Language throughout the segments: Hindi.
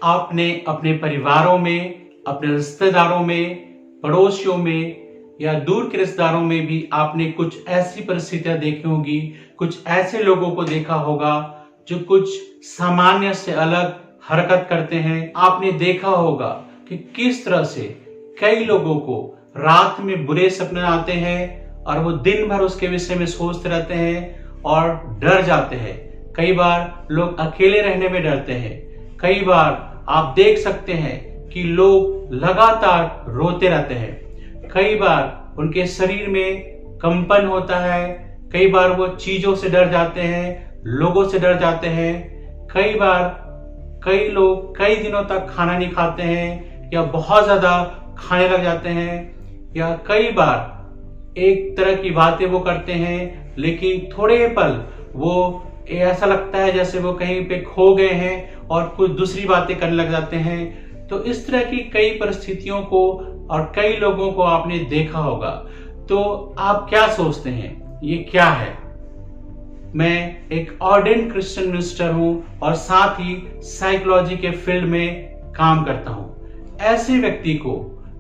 आपने अपने परिवारों में, अपने रिश्तेदारों में, पड़ोसियों में या दूर के रिश्तेदारों में भी आपने कुछ ऐसी परिस्थितियां देखी होगी, कुछ ऐसे लोगों को देखा होगा जो कुछ सामान्य से अलग हरकत करते हैं। आपने देखा होगा कि किस तरह से कई लोगों को रात में बुरे सपने आते हैं और वो दिन भर उसके विषय में सोचते रहते हैं और डर जाते हैं। कई बार लोग अकेले रहने में डरते हैं। कई बार आप देख सकते हैं कि लोग लगातार रोते रहते हैं। कई बार उनके शरीर में कंपन होता है। कई बार वो चीजों से डर जाते हैं, लोगों से डर जाते हैं। कई बार कई लोग कई दिनों तक खाना नहीं खाते हैं या बहुत ज्यादा खाने लग जाते हैं, या कई बार एक तरह की बातें वो करते हैं लेकिन थोड़े पल वो ऐसा लगता है जैसे वो कहीं पे खो गए हैं और कुछ दूसरी बातें करने लग जाते हैं। तो इस तरह की कई परिस्थितियों को और कई लोगों को आपने देखा होगा। तो आप क्या सोचते हैं, ये क्या है? मैं एक ऑर्डेन्ड क्रिश्चियन मिनिस्टर हूं और साथ ही साइकोलॉजी के फील्ड में काम करता हूं। ऐसे व्यक्ति को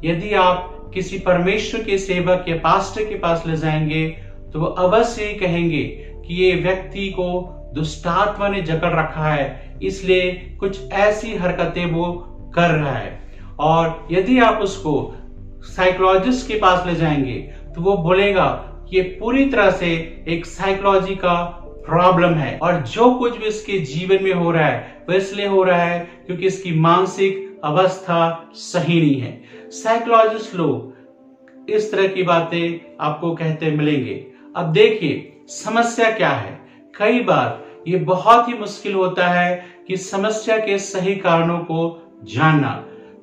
यदि आप किसी परमेश्वर के सेवक या पास्टर के पास ले जाएंगे तो वो अवश्य ही कहेंगे कि ये व्यक्ति को दुष्ट आत्मा ने जकड़ रखा है, इसलिए कुछ ऐसी हरकतें वो कर रहा है। और यदि आप उसको साइकोलॉजिस्ट के पास ले जाएंगे तो वो बोलेगा कि ये पूरी तरह से एक साइकोलॉजी का प्रॉब्लम है और जो कुछ भी इसके जीवन में हो रहा है वो इसलिए हो रहा है क्योंकि इसकी मानसिक अवस्था सही नहीं है। साइकोलॉजिस्ट लोग इस तरह की बातें आपको कहते मिलेंगे। अब देखिए समस्या क्या है। कई बार ये बहुत ही मुश्किल होता है कि समस्या के सही कारणों को जानना।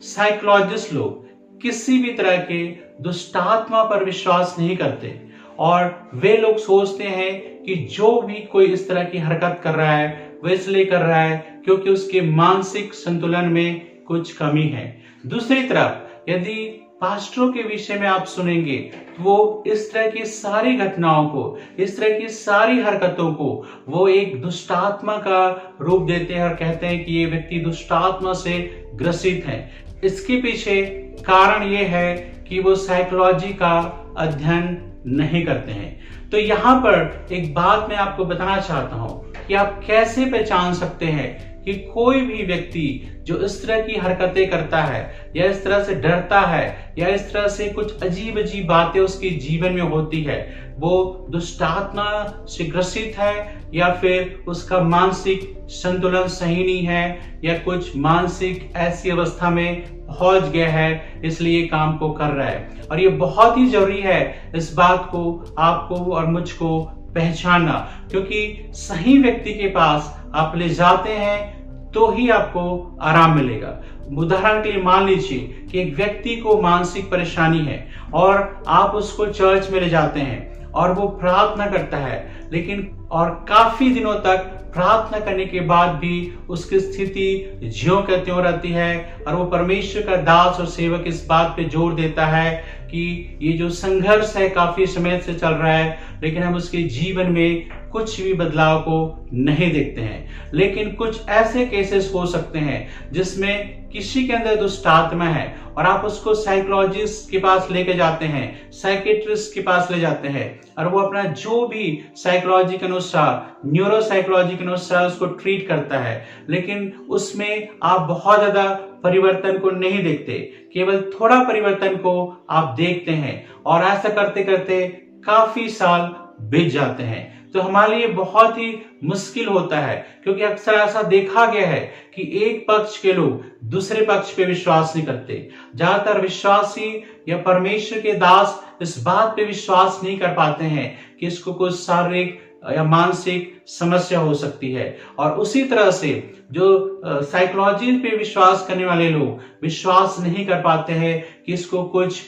साइकोलॉजिस्ट लोग किसी भी तरह के दुष्ट आत्मा पर विश्वास नहीं करते और वे लोग सोचते हैं कि जो भी कोई इस तरह की हरकत कर रहा है वो इसलिए कर रहा है क्योंकि उसके मानसिक संतुलन में कुछ कमी है। दूसरी तरफ यदि पास्टरों के विषय में आप सुनेंगे तो वो इस तरह की सारी घटनाओं को, इस तरह की सारी हरकतों को वो एक दुष्ट आत्मा का रूप देते हैं और कहते हैं कि ये व्यक्ति दुष्ट आत्मा से ग्रसित है। इसके पीछे कारण ये है कि वो साइकोलॉजी का अध्ययन नहीं करते हैं। तो यहाँ पर एक बात मैं आपको बताना चाहता हूँ कि आप कैसे पहचान सकते हैं कि कोई भी व्यक्ति जो इस तरह की हरकतें करता है या इस तरह से डरता है या इस तरह से कुछ अजीब अजीब बातें उसके जीवन में होती है, वो दुष्ट आत्मा से ग्रसित है या फिर उसका मानसिक संतुलन सही नहीं है या कुछ मानसिक ऐसी अवस्था में पहुंच गया है इसलिए ये काम को कर रहा है। और ये बहुत ही जरूरी है इस बात को आपको और मुझको पहचानना, क्योंकि सही व्यक्ति के पास आप ले जाते हैं तो ही आपको आराम मिलेगा। उदाहरण के लिए मान लीजिए कि एक व्यक्ति को मानसिक परेशानी है और आप उसको चर्च में ले जाते हैं और वो प्रार्थना करता है, लेकिन और काफी दिनों तक प्रार्थना करने के बाद भी उसकी स्थिति ज्यों का त्यों रहती है और वो परमेश्वर का दास और सेवक इस बात पे जोर देता है कि ये जो संघर्ष है काफी समय से चल रहा है लेकिन हम उसके जीवन में कुछ भी बदलाव को नहीं देखते हैं। लेकिन कुछ ऐसे केसेस हो सकते हैं जिसमें किसी के अंदर दुष्ट आत्मा है और आप उसको साइकोलॉजिस्ट के पास लेके जाते हैं, साइकेट्रिस्ट के पास ले जाते हैं और वो अपना जो भी साइकोलॉजी के अनुसार, न्यूरो साइकोलॉजी के अनुसार उसको ट्रीट करता है, लेकिन उसमें आप बहुत ज्यादा परिवर्तन को नहीं देखते, केवल थोड़ा परिवर्तन को आप देखते हैं और ऐसा करते करते काफी साल बीत जाते हैं। तो हमारे लिए बहुत ही मुश्किल होता है क्योंकि अक्सर ऐसा देखा गया है कि एक पक्ष के लोग दूसरे पक्ष पे विश्वास नहीं करते। ज्यादातर विश्वासी या परमेश्वर के दास इस बात पे विश्वास नहीं कर पाते हैं कि इसको कुछ शारीरिक या मानसिक समस्या हो सकती है, और उसी तरह से जो साइकोलॉजी पे विश्वास करने वाले लोग विश्वास नहीं कर पाते हैं कि इसको कुछ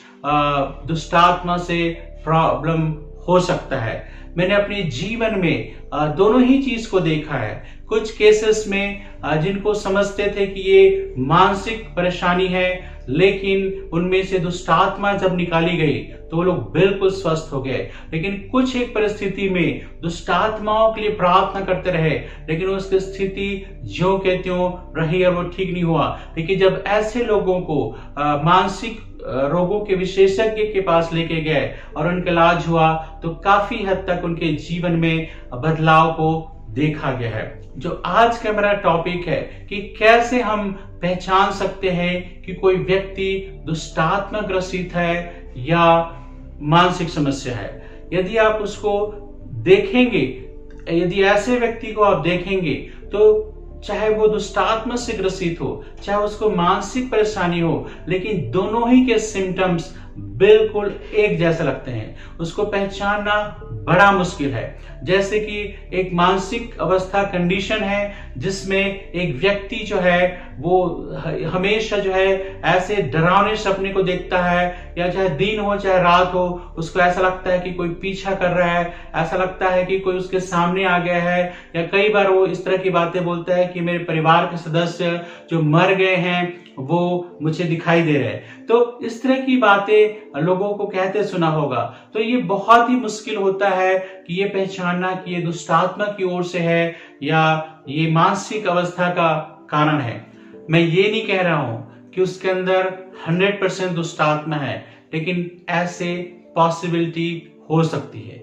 दुष्ट आत्मा से प्रॉब्लम हो सकता है। मैंने अपने जीवन में दोनों ही चीज को देखा है। कुछ केसेस में जिनको समझते थे कि ये मानसिक परेशानी है, लेकिन उनमें से दुष्ट आत्मा जब निकाली गई तो वो लोग बिल्कुल स्वस्थ हो गए। लेकिन कुछ एक परिस्थिति में दुष्ट आत्माओं के लिए प्रार्थना करते रहे, लेकिन उसकी स्थिति ज्यों के त्यों रही और वो ठीक नहीं हुआ। लेकिन जब ऐसे लोगों को मानसिक रोगों के विशेषज्ञ के पास लेके गए और उनका इलाज हुआ तो काफी हद तक उनके जीवन में बदलाव को देखा गया है। जो आज का मेरा टॉपिक है कि कैसे हम पहचान सकते हैं कि कोई व्यक्ति दुष्टात्मा ग्रसित है या मानसिक समस्या है। यदि आप उसको देखेंगे, यदि ऐसे व्यक्ति को आप देखेंगे तो चाहे वो दुष्टात्मा से ग्रसित हो, चाहे उसको मानसिक परेशानी हो, लेकिन दोनों ही के सिम्टम्स बिल्कुल एक जैसे लगते हैं। उसको पहचानना बड़ा मुश्किल है। जैसे कि एक मानसिक अवस्था कंडीशन है जिसमें एक व्यक्ति जो है वो हमेशा जो है ऐसे डरावने सपने को देखता है, या चाहे दिन हो चाहे रात हो, उसको ऐसा लगता है कि कोई पीछा कर रहा है, ऐसा लगता है कि कोई उसके सामने आ गया है, या कई बार वो इस तरह की बातें बोलता है कि मेरे परिवार के सदस्य जो मर गए हैं वो मुझे दिखाई दे रहे हैं। तो इस तरह की बातें लोगों को कहते सुना होगा। तो ये बहुत ही मुश्किल होता है कि ये पहचानना कि ये दुष्टात्मा की ओर से है या ये मानसिक अवस्था का कारण है। मैं ये नहीं कह रहा हूं कि उसके अंदर 100% दुष्टात्मा है, लेकिन ऐसे पॉसिबिलिटी हो सकती है।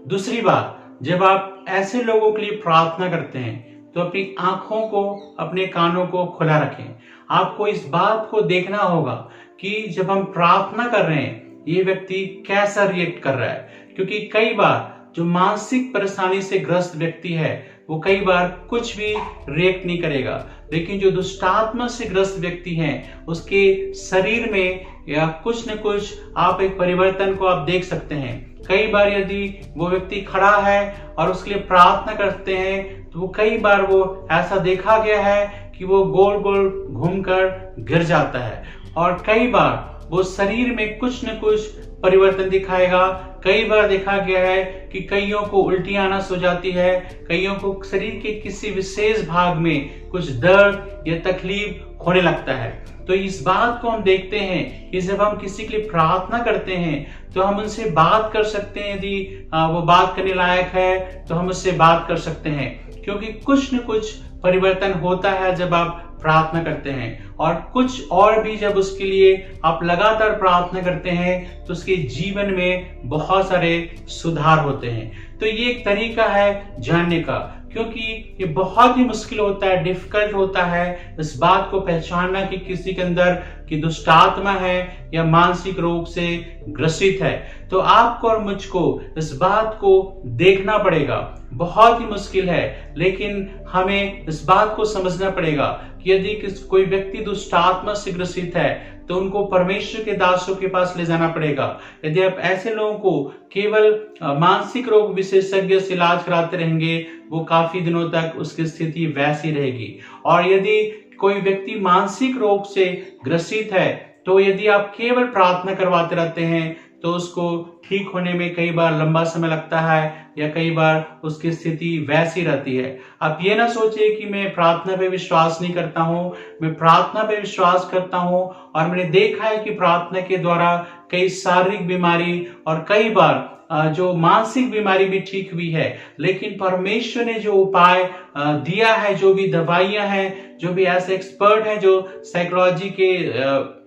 दूसरी बात, जब आप ऐसे लोगों के लिए प्रार्थना करते हैं तो अपनी आंखों को, अपने कानों को खुला रखें। आपको इस बात को देखना होगा कि जब हम प्रार्थना कर रहे हैं ये व्यक्ति कैसा रिएक्ट कर रहा है, क्योंकि कई बार जो मानसिक परेशानी से ग्रस्त व्यक्ति है वो कई बार कुछ भी रिएक्ट नहीं करेगा, लेकिन जो दुष्टात्मा से ग्रस्त व्यक्ति हैं उसके शरीर में या कुछ न कुछ आप एक परिवर्तन को आप देख सकते हैं। कई बार यदि वो व्यक्ति खड़ा है और उसके लिए प्रार्थना करते हैं तो वो कई बार वो ऐसा देखा गया है कि वो गोल गोल घूमकर गिर जाता है, और कई बार वो शरीर में कुछ न कुछ परिवर्तन दिखाएगा। कई बार देखा गया है कि कईयों को उल्टी आना हो जाती है, कईयों को शरीर के किसी विशेष भाग में कुछ दर्द या तकलीफ होने लगता है। तो इस बात को हम देखते हैं कि जब हम किसी के लिए प्रार्थना करते हैं तो हम उनसे बात कर सकते हैं। यदि वो बात करने लायक है तो हम उससे बात कर सकते हैं, क्योंकि कुछ न कुछ परिवर्तन होता है जब आप प्रार्थना करते हैं, और कुछ और भी जब उसके लिए आप लगातार प्रार्थना करते हैं तो उसके जीवन में बहुत सारे सुधार होते हैं। तो ये एक तरीका है जानने का, क्योंकि ये बहुत ही मुश्किल होता है, डिफिकल्ट होता है इस बात को पहचानना कि किसी के अंदर कि दुष्ट आत्मा है या मानसिक रोग से ग्रसित है। तो आपको और मुझको इस बात को देखना पड़ेगा। बहुत ही मुश्किल है, लेकिन हमें इस बात को समझना पड़ेगा कि यदि कोई व्यक्ति दुष्ट आत्मा से ग्रसित है तो उनको परमेश्वर के दासों के पास ले जाना पड़ेगा। यदि आप ऐसे लोगों को केवल मानसिक रोग विशेषज्ञ से इलाज कराते रहेंगे, वो काफी दिनों तक उसकी स्थिति वैसी रहेगी। और यदि कोई व्यक्ति मानसिक रोग से ग्रसित है तो यदि आप केवल प्रार्थना करवाते रहते हैं तो उसको ठीक होने में कई बार लंबा समय लगता है, या कई बार उसकी स्थिति वैसी रहती है। आप ये ना सोचिए कि मैं प्रार्थना पे विश्वास नहीं करता हूँ, मैं प्रार्थना पे विश्वास करता हूँ, और मैंने देखा है कि प्रार्थना के द्वारा कई शारीरिक बीमारी और कई बार जो मानसिक बीमारी भी ठीक हुई है। लेकिन परमेश्वर ने जो उपाय दिया है, जो भी दवाइयां हैं, जो भी ऐसे एक्सपर्ट हैं जो साइकोलॉजी के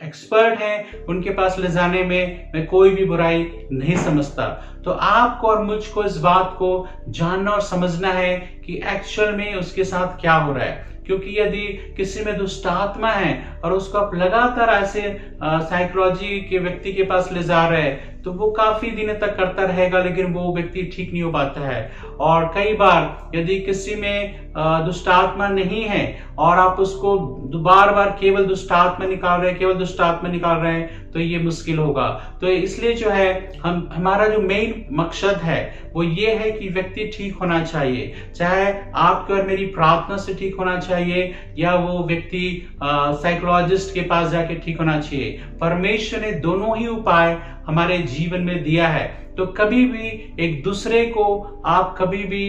एक्सपर्ट हैं, उनके पास ले जाने में मैं कोई भी बुराई नहीं समझता। तो आपको और मुझको इस बात को जानना और समझना है कि एक्चुअल में उसके साथ क्या हो रहा है। क्योंकि यदि किसी में दुष्ट आत्मा है और उसको आप लगातार ऐसे साइकोलॉजी के व्यक्ति के पास ले जा रहे हैं तो वो काफी दिन तक करता रहेगा, लेकिन वो व्यक्ति ठीक नहीं हो पाता है। और कई बार यदि किसी में दुष्ट आत्मा नहीं है और आप उसको बार बार केवल दुष्ट आत्मा निकाल रहे हैं, केवल दुष्ट आत्मा निकाल रहे हैं, तो ये मुश्किल होगा। तो इसलिए जो है हमारा जो मेन मकसद है वो ये है कि व्यक्ति ठीक होना चाहिए, चाहे आपके और मेरी प्रार्थना से ठीक होना चाहिए या वो व्यक्ति साइकोलॉजिस्ट के पास जाके ठीक होना चाहिए। परमेश्वर ने दोनों ही उपाय हमारे जीवन में दिया है। तो कभी भी एक दूसरे को आप कभी भी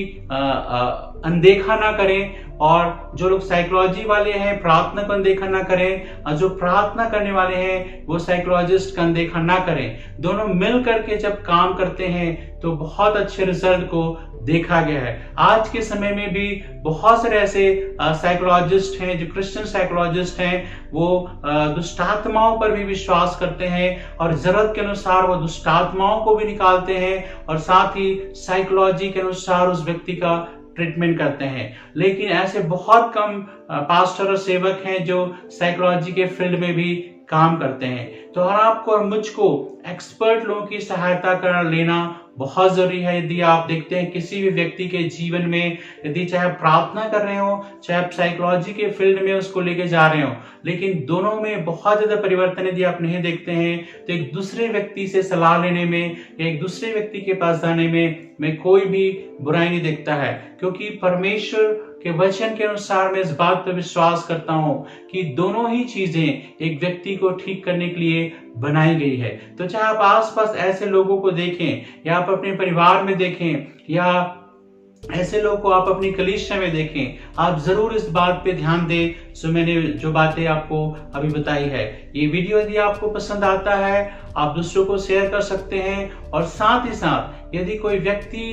अनदेखा ना करें, और जो लोग साइकोलॉजी वाले हैं प्रार्थना को अनदेखा ना करें, और जो प्रार्थना करने वाले हैं वो साइकोलॉजिस्ट का अनदेखा ना करें। दोनों मिल करके जब काम करते हैं तो बहुत अच्छे रिजल्ट को देखा गया है। आज के समय में भी बहुत सारे ऐसे साइकोलॉजिस्ट हैं, जो क्रिश्चियन साइकोलॉजिस्ट हैं, वो दुष्ट आत्माओं पर भी विश्वास करते हैं और जरूरत के अनुसार वो दुष्ट आत्माओं को भी निकालते हैं और साथ ही साइकोलॉजी के अनुसार उस व्यक्ति का ट्रीटमेंट करते हैं। लेकिन ऐसे बहुत कम पास्टर और सेवक हैं जो साइकोलॉजी के फील्ड में भी काम करते हैं। तो आपको और मुझको एक्सपर्ट लोगों की सहायता कर लेना बहुत जरूरी है। यदि आप देखते हैं किसी भी व्यक्ति के जीवन में, यदि चाहे प्रार्थना कर रहे हो, चाहे आप साइकोलॉजी के फील्ड में उसको लेके जा रहे हो, लेकिन दोनों में बहुत ज्यादा परिवर्तन यदि आप नहीं देखते हैं, तो एक दूसरे व्यक्ति से सलाह लेने में या एक दूसरे व्यक्ति के पास जाने में कोई भी बुराई नहीं देखता है। क्योंकि परमेश्वर के वचन के अनुसार मैं इस बात पर विश्वास करता हूं कि दोनों ही चीजें एक व्यक्ति को ठीक करने के लिए बनाई गई है। तो चाहे आप आसपास ऐसे लोगों को देखें या आप अपने परिवार में देखें या ऐसे लोगों को आप अपनी कलीसिया में देखें, आप जरूर इस बात पे ध्यान दें जो मैंने जो बातें आपको अभी बताई है। ये वीडियो यदि आपको पसंद आता है आप दूसरों को शेयर कर सकते हैं, और साथ ही साथ यदि कोई व्यक्ति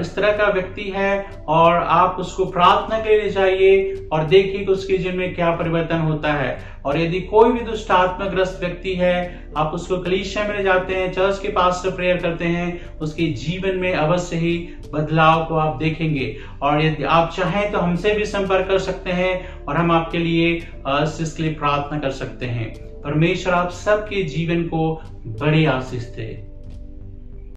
इस तरह का व्यक्ति है और आप उसको प्रार्थना के लिए जाइए और देखिए कि उसके जीवन में क्या परिवर्तन होता है। और यदि कोई भी दुष्ट आत्मग्रस्त व्यक्ति है, आप उसको कलीसिया में ले जाते हैं, चर्च के पास से प्रेयर करते हैं, उसके जीवन में अवश्य ही बदलाव को आप देखेंगे। और यदि आप चाहें तो हमसे भी संपर्क कर सकते हैं और हम आपके लिए इसके लिए प्रार्थना कर सकते हैं। परमेश्वर आप सबके जीवन को बड़ी आशीष दे।